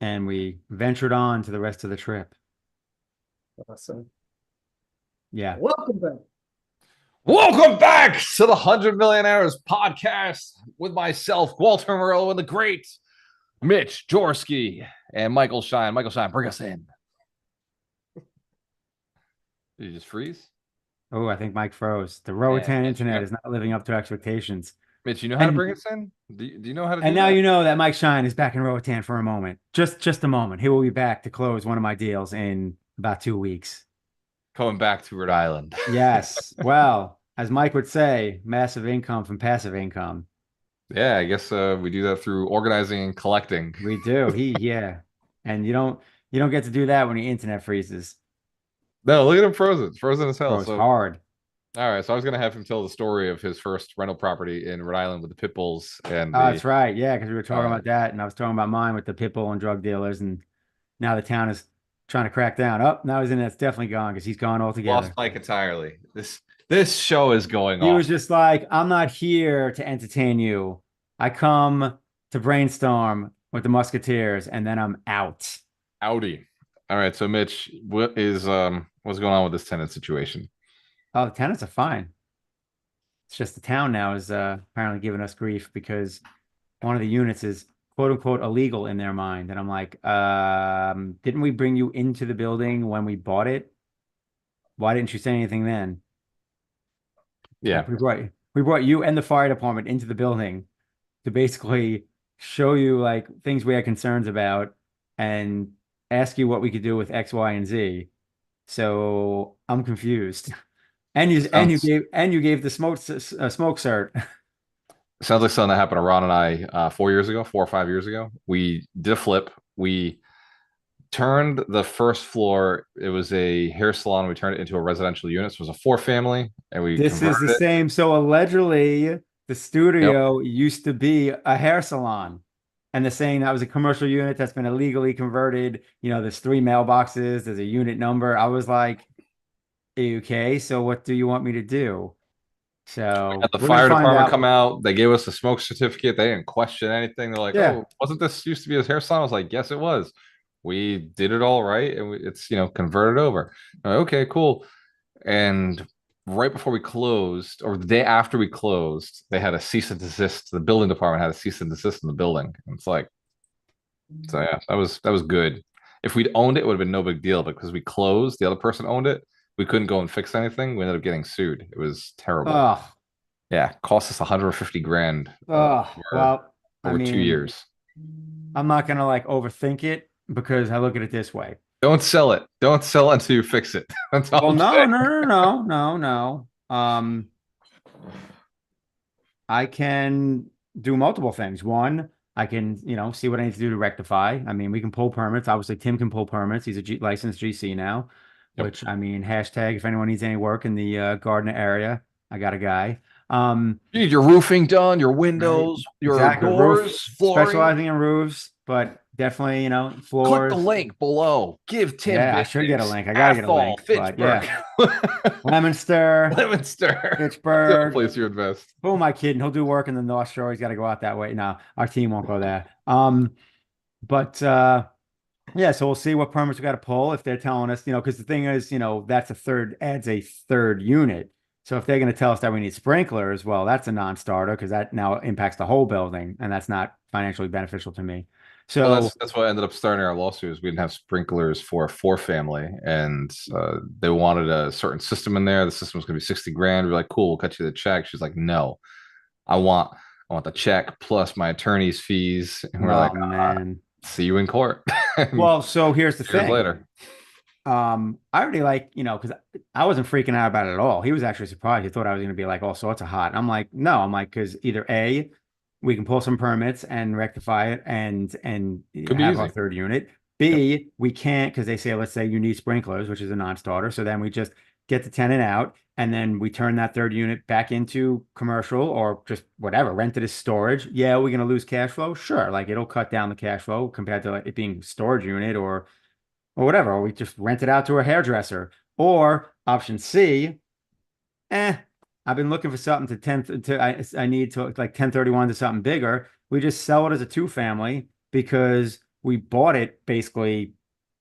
and we ventured on to the rest of the trip. Awesome. Yeah. Welcome back. Welcome back to the 100 Millionaires podcast with myself, Walter Morello, and the great Mitch Jorsky and Michael Shine. Michael Shine, bring us in. Did you just freeze? Oh, I think Mike froze. The Man, Roatan Mitch, internet is not living up to expectations. Mitch, you know how to And bring us in? Do you know how to and do now that? you know that Mike Shine is back in Roatan for a moment. Just a moment. He will be back to close one of my deals in about 2 weeks. Coming back to Rhode Island. Yes. Well, as Mike would say, massive income from passive income. Yeah, I guess we do that through organizing and collecting. We do. Yeah. And you don't get to do that when your internet freezes. No, look at him frozen. It's frozen as hell. Froze So, hard. all right. So I was going to have him tell the story of his first rental property in Rhode Island with the pit bulls and Oh, the that's right. Yeah, because we were talking uh, about that, and I was talking about mine with the pit bull and drug dealers, and now the town is trying to crack down. Oh, now he's in. That's definitely gone because he's gone lost altogether. Mike entirely. This show is going He off. was just like, I'm not here to entertain you. I come to brainstorm with the Musketeers, and then I'm out. Audi. All right, so Mitch, what's going on with this tenant situation? Oh, the tenants are fine. It's just the town now is apparently giving us grief because one of the units is quote unquote illegal in their mind. And I'm like, didn't we bring you into the building when we bought it? Why didn't you say anything then? Yeah, Like we brought you and the fire department into the building to basically show you like things we had concerns about and ask you what we could do with X, Y, and Z. So I'm confused. And sounds you gave the smoke cert. sounds like something that happened to Ron and I 4 years ago, 4 or 5 years ago. We did a flip. We turned the first floor. It was a hair salon. We turned it into a residential unit. So it was a four family, and we This is the converted it. same. So allegedly, the Yep. studio used to be a hair salon. And they're saying that was a commercial unit that's been illegally converted. There's three mailboxes, there's a unit number. I was like, okay, so what do you want me to do? Had So the we're gonna fire find department come out. out. They gave us a smoke certificate. They didn't question anything. They're like, Yeah. "Oh, wasn't this used to be his hair salon?" I was like, "Yes, it was. We did it all right, and it's converted over." I'm like, okay, cool. And right before we closed, or the day after we closed, they had a cease and desist. The building department had a cease and desist in the building. And it's like, so yeah, that was good. If we'd owned it, it would have been no big deal. But because we closed, the other person owned it. We couldn't go and fix anything. We ended up getting sued. It was terrible. Oh, Yeah, cost us 150 grand over well, I over two mean, years. I'm not gonna like overthink it because I look at it this way. Don't sell it. Don't sell it until you fix it. That's all Well, I'm no, saying. no, no, no, no, no. I can do multiple things. One, I can, see what I need to do to rectify. I mean, we can pull permits. Obviously, Tim can pull permits. He's a licensed GC now, Yep. which I mean, hashtag if anyone needs any work in the Gardner area, I got a guy. Um, You need your roofing done, your right. windows, your Exactly. Roof, doors, flooring. specializing in roofs, but definitely, Click the floors. link below. Give Tim Yeah, I should get a business. link. I gotta get a Athol, link, but Fitchburg, yeah. Leominster, Leominster. The Pittsburgh. place you invest. Who am I kidding? He'll do work in the North Shore. He's got to go out that way. No, our team won't go there. But yeah, so we'll see what permits we got to pull if they're telling us, because the thing is, that's adds a third unit. So if they're going to tell us that we need sprinklers, well, that's a non-starter because that now impacts the whole building, and that's not financially beneficial to me. Well, So, that's what ended up starting our lawsuit. Is we didn't have sprinklers for a four family, and they wanted a certain system in there. The system was going to be 60 grand. We're like, cool, we'll cut you the check. She's like, no, I want I want the check plus my attorney's fees. And we're like, oh man. see you in court. And Well, so here's the years thing. later. I already like, because I wasn't freaking out about it at all. He was actually surprised. He thought I was going to be like all sorts of hot. I'm like, no, I'm like, because either A, we can pull some permits and rectify it and Could be have our easy. third unit. Yep. B, we can't because they say, let's say you need sprinklers, which is a non-starter. So then we just get the tenant out and then we turn that third unit back into commercial or just whatever, rent it as storage. Yeah, we're going to lose cash flow. Sure. Like it'll cut down the cash flow compared to like, it being storage unit or whatever, or we just rent it out to a hairdresser. Or option C, eh, I've been looking for something to 10 to I need to like 1031 to something bigger. We just sell it as a two family because we bought it basically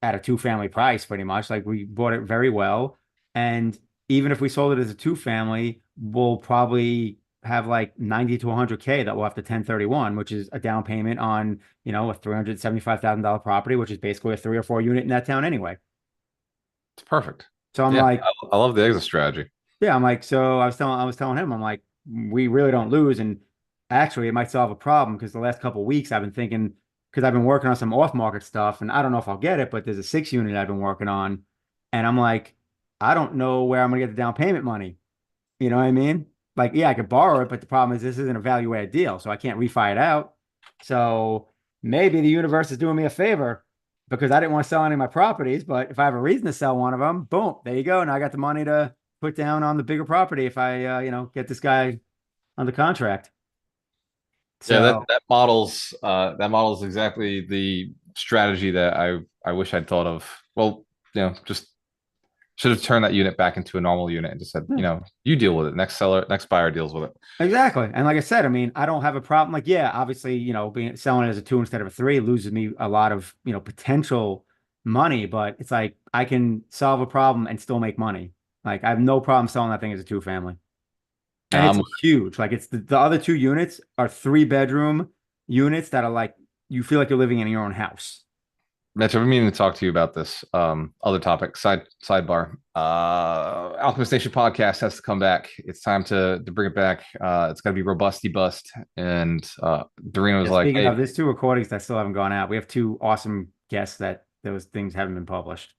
at a two-family price, pretty much. Like we bought it very well. And even if we sold it as a two-family, we'll probably have like 90 to 100K that we'll have to 1031, which is a down payment on, a $375,000 property, which is basically a 3 or 4 unit in that town anyway. It's perfect. So I'm Yeah, like, I love the exit strategy. yeah, I'm like, so I was telling him, I'm like, we really don't lose. And actually, it might solve a problem because the last couple of weeks I've been thinking, because I've been working on some off-market stuff, and I don't know if I'll get it, but there's a 6 unit I've been working on, and I'm like, I don't know where I'm gonna get the down payment money. You know what I mean? Like, yeah, I could borrow it, but the problem is this isn't a value-added deal, so I can't refi it out. So maybe the universe is doing me a favor because I didn't want to sell any of my properties, but if I have a reason to sell one of them, boom, there you go. Now I got the money to put down on the bigger property if I, get this guy under contract. Yeah, So that models exactly the strategy that I wish I'd thought of. Well, just should have turned that unit back into a normal unit and just said, yeah, you deal with it. Next buyer deals with it. exactly. And like I said, I mean, I don't have a problem. Like, yeah, obviously, being selling it as a two instead of a three loses me a lot of, potential money, but it's like I can solve a problem and still make money. Like I have no problem selling that thing as a two family. And it's Um, huge. Like it's the other 2 units are 3 bedroom units that are like you feel like you're living in your own house. Mitch, I've been meaning to talk to you about this other topic. Sidebar. Alchemist Nation podcast has to come back. It's time to bring it back. It's got to be robusty bust. And Dorina was Yeah, like, speaking "Hey, of, there's 2 recordings that still haven't gone out. We have 2 awesome guests that those things haven't been published.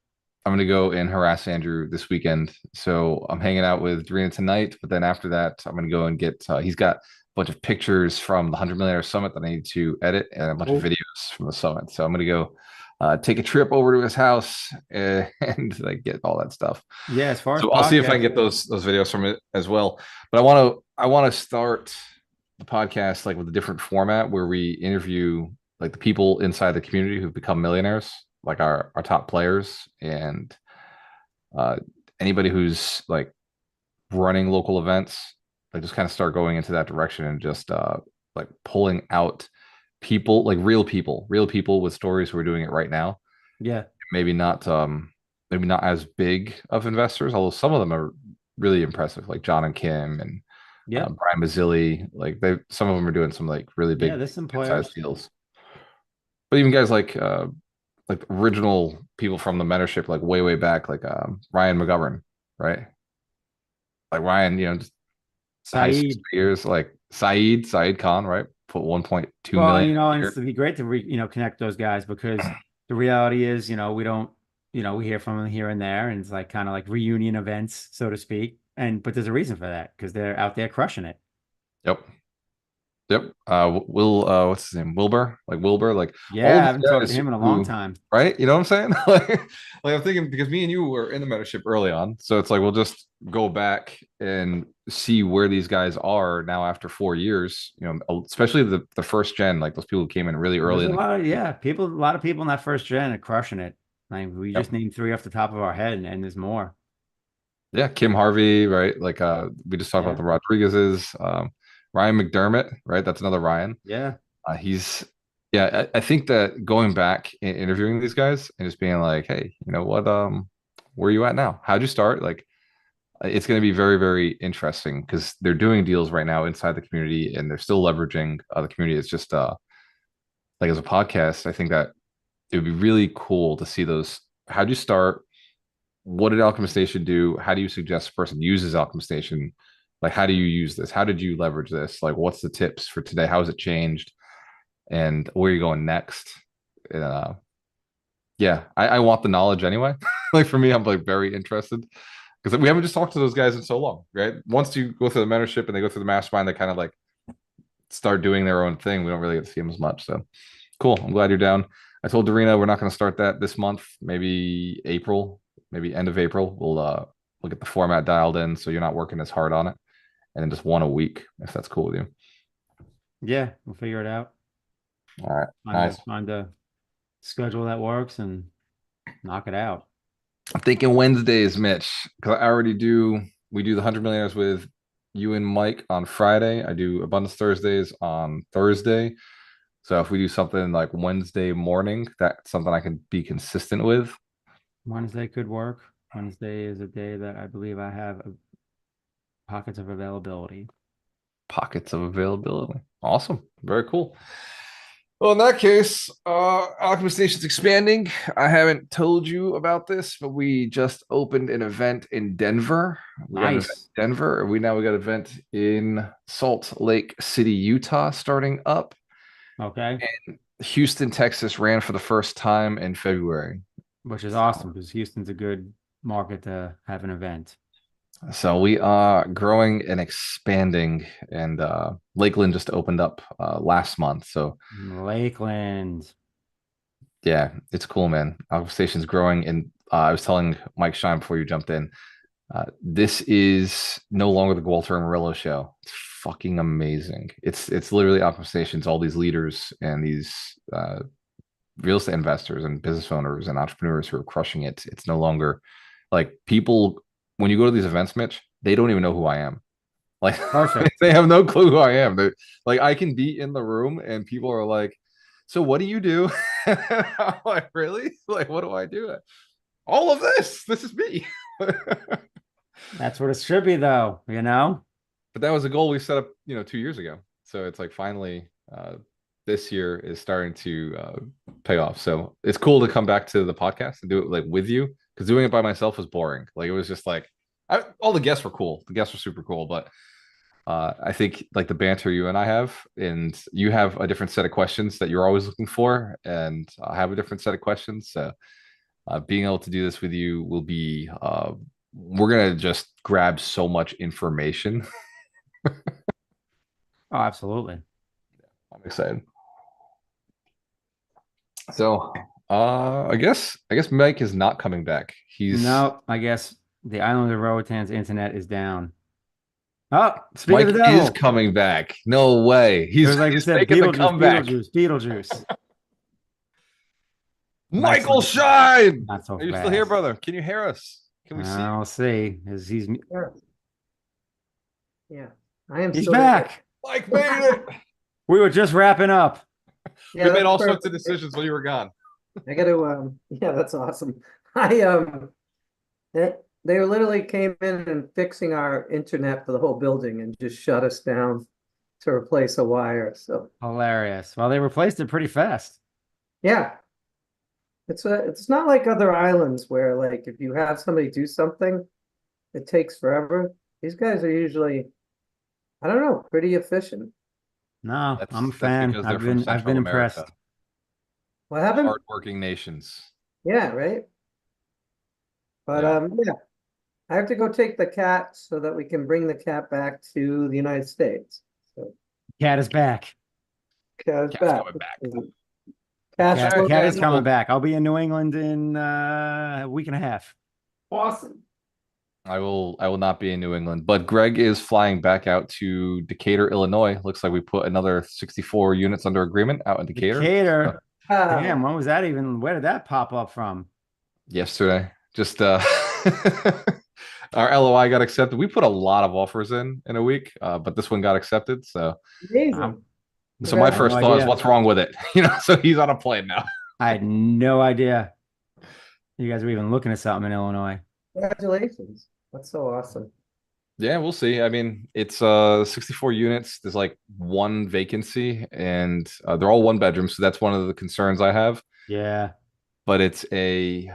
I'm gonna go and harass Andrew this weekend. So I'm hanging out with Dorina tonight, but then after that, I'm gonna go and get. He's got a bunch of pictures from the 100 Millionaire Summit that I need to edit, and a bunch of Cool. videos from the summit. So I'm gonna go take a trip over to his house and like get all that stuff. Yeah, as far as So I'll see if I can podcasts, get those videos from it as well. But I want to start the podcast like with a different format where we interview like the people inside the community who've become millionaires, like our top players and uh, anybody who's like running local events, like just kind of start going into that direction and just like pulling out people, like real people with stories who are doing it right now. yeah, Maybe not maybe not as big of investors, although some of them are really impressive, like John and Kim and yeah, Brian Mazzilli. Like some of them are doing some like really yeah. big There's some good sized players. deals. But even guys like original people from the mentorship, like way back, like Ryan McGovern, right? Like Ryan, just high six Saeed. figures, like Saeed Khan, right? Put 1.2 Well, and million a and year. it'd be great to connect those guys because the reality is, we don't, we hear from them here and there, and it's like kind of like reunion events, so to speak. And but there's a reason for that because they're out there crushing it. Yep. Yep. Will what's his name? Wilbur, like all Yeah, I these haven't talked to guys him in a long who, time. right? You know what I'm saying? Like I'm thinking because me and you were in the mentorship early on, so it's like we'll just go back and see where these guys are now after 4 years. Especially the first gen, like those people who came in really There's early a in the. lot of a lot of people in that first gen are crushing it. Like we Yep. just named 3 off the top of our head, and there's more. Yeah, Kim Harvey, right? Like we just talked about Yeah, the Rodriguez's, Ryan McDermott, right? That's another Ryan. yeah. He's yeah, I think that going back and interviewing these guys and just being like, hey, you know what, where are you at now? How'd you start? Like it's going to be very, very interesting because they're doing deals right now inside the community and they're still leveraging the community. It's just like as a podcast, I think that it would be really cool to see those. How'd you start? What did Alchemist Station do? How do you suggest a person uses Alchemist Station? Like, how do you use this? How did you leverage this? Like, what's the tips for today? How has it changed? And where are you going next? Uh, yeah, I want the knowledge anyway. Like for me, I'm like very interested because we haven't just talked to those guys in so long, right? Once you go through the mentorship and they go through the mastermind, they kind of like start doing their own thing. We don't really get to see them as much. So cool. I'm glad you're down. I told Dorina we're not going to start that this month. Maybe April, maybe end of April. We'll get the format dialed in so you're not working as hard on it, and then just one a week if that's cool with you. Yeah, we'll figure it out. All right, Find a nice. find a schedule that works and knock it out. I'm thinking Wednesdays, Mitch, because I already do. We do the 100 Millionaires with you and Mike on Friday. I do Abundance Thursdays on Thursday. So if we do something like Wednesday morning, that's something I can be consistent with. Wednesday could work. Wednesday is a day that I believe I have pockets of availability. Pockets of availability. Awesome. Very cool. Well, in that case, Alchemy Station's expanding. I haven't told you about this, but we just opened an event in Denver. We got an event Nice. in Denver, and we got an event in Salt Lake City, Utah, starting up. Okay. And Houston, Texas ran for the first time in February. Which is awesome because Houston's a good market to have an event. So we are growing and expanding, and Lakeland just opened up last month. So Lakeland. yeah, it's cool, man. Our station's growing, and I was telling Mike Shine before you jumped in, this is no longer the Walter Amarillo show. It's fucking amazing. It's literally Alchemy Stations, all these leaders and these real estate investors and business owners and entrepreneurs who are crushing it. It's no longer like people when you go to these events, Mitch, they don't even know who I am. Like Perfect. they have no clue who I am. They're, like I can be in the room and people are like, "So what do you do?" I'm like, "Really? Like what do I do?" All of this. This is me. That's what it should be, though, you know? But that was a goal we set up, 2 years ago. So it's like finally, this year is starting to pay off. So it's cool to come back to the podcast and do it like with you because doing it by myself was boring. Like it was just like all the guests were cool. The guests were super cool, but I think like the banter you and I have, and you have a different set of questions that you're always looking for, and I have a different set of questions. So being able to do this with you will be, we're gonna just grab so much information. Oh, absolutely. I'm excited. So, I guess Mike is not coming back. He's No, I guess the island of Roatan's internet is down. Oh, speaking of Mike the is devil, coming back. No way. it He's was like we he's said, making the Beetlejuice, comeback. Beetlejuice, Beetlejuice. Mike's Michael Shine. not so Are you still here, fast. brother? Can you hear us? Can we see you? I'll see. Yeah. Yeah. I am He's still here. back. Mike made it. We were just wrapping up. Yeah, We made that's all sorts of perfect. decisions while you were gone. I gotta yeah, that's awesome. I they literally came in and fixing our internet for the whole building and just shut us down to replace a wire. So Hilarious. Well, they replaced it pretty fast. yeah. It's not like other islands where like if you have somebody do something, it takes forever. These guys are usually, I don't know, pretty efficient. No, That's I'm a that's fan. because they're from I've been Central America. impressed. What happened? Hardworking nations. Yeah, right. But Yeah. yeah, I have to go take the cat so that we can bring the cat back to the United States. So Cat is back. cat is Cat's back. coming back. Cash Cat, flow cat is is coming back. I'll be in New England in a week and a half. awesome. I will not be in New England, but Greg is flying back out to Decatur, Illinois. Looks like we put another 64 units under agreement out in Decatur. Decatur. Damn, Ah, when was that even? Where did that pop up from? Yesterday. Just our LOI got accepted. We put a lot of offers in a week, but this one got accepted. So amazing. so my I had no first thought is idea. what's wrong with it? So he's on a plane now. I had no idea you guys were even looking at something in Illinois. Congratulations. That's so awesome. Yeah, we'll see. I mean, it's 64 units. There's like one vacancy and they're all one bedroom, so that's one of the concerns I have. Yeah. But it's a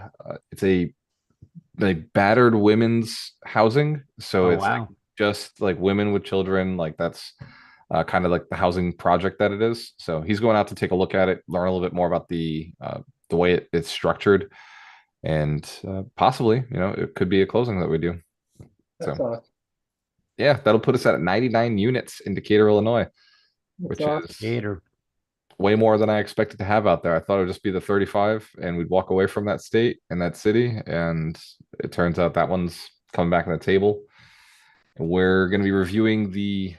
like battered women's housing. So Oh, it's like wow. just like women with children. Like that's kind of like the housing project that it is. So he's going out to take a look at it, learn a little bit more about the way it's structured, and possibly, it could be a closing that we do. That's So awesome. yeah, that'll put us at 99 units in Decatur, Illinois, That's which awesome. is Gator. way more than I expected to have out there. I thought it would just be the 35 and we'd walk away from that state and that city. And it turns out that one's coming back on the table. And we're going to be reviewing the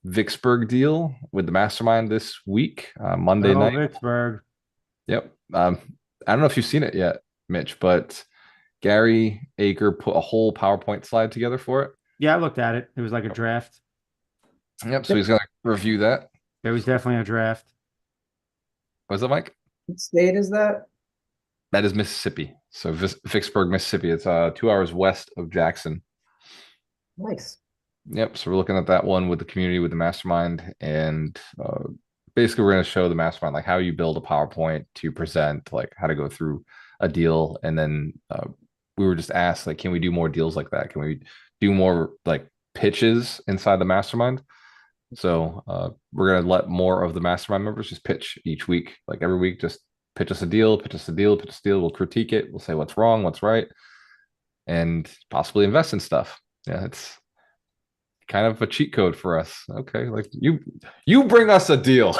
Vicksburg deal with the mastermind this week, Monday Oh, night. Vicksburg. Yep. I don't know if you've seen it yet, Mitch, but Gary Aker put a whole PowerPoint slide together for it. Yeah, I looked at it. It was like a draft. Yep. So he's going to review that. There was definitely a draft. Was it Mike? What state is that? That is Mississippi. So Vicksburg, Mississippi. It's 2 hours west of Jackson. Nice. Yep. So we're looking at that one with the community, with the mastermind, and basically we're going to show the mastermind like how you build a PowerPoint to present, like how to go through a deal, and then we were just asked like, can we do more deals like that? Can we do more like pitches inside the mastermind? So we're going to let more of the mastermind members just pitch each week, like every week, just pitch us a deal, pitch us a deal, pitch us a deal. We'll critique it. We'll say what's wrong, what's right, and possibly invest in stuff. Yeah, it's kind of a cheat code for us. Okay, like you bring us a deal.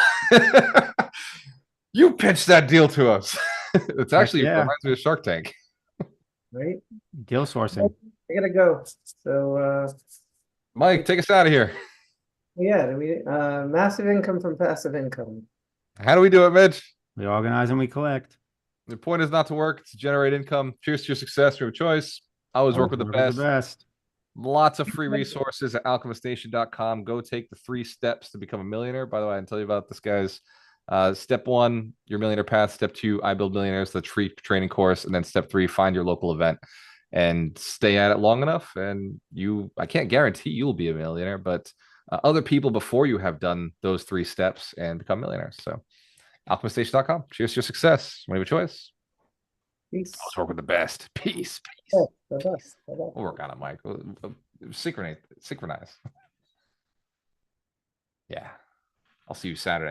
You pitch that deal to us. It's actually yeah. reminds me of Shark Tank. Right? Deal sourcing. I gotta go. So Mike, take us out of here. yeah, massive income from passive income. How do we do it, Mitch? We organize and we collect. The point is not to work, it's to generate income. Cheers to your success, your choice. I always work with the best. Lots of free resources at alchemiststation.com. Go take the 3 steps to become a millionaire. By the way, I didn't tell you about this, guys. Step 1, your millionaire path. Step 2, I Build Millionaires, the free training course. And then step 3, find your local event and stay at it long enough. And I can't guarantee you'll be a millionaire, but other people before you have done those 3 steps and become millionaires. So alchemiststation.com. Cheers to your success. When you have a choice. Peace. Let's work with the best. Peace. Oh, the best. We'll work on it, Mike. Synchronize. Yeah. I'll see you Saturday.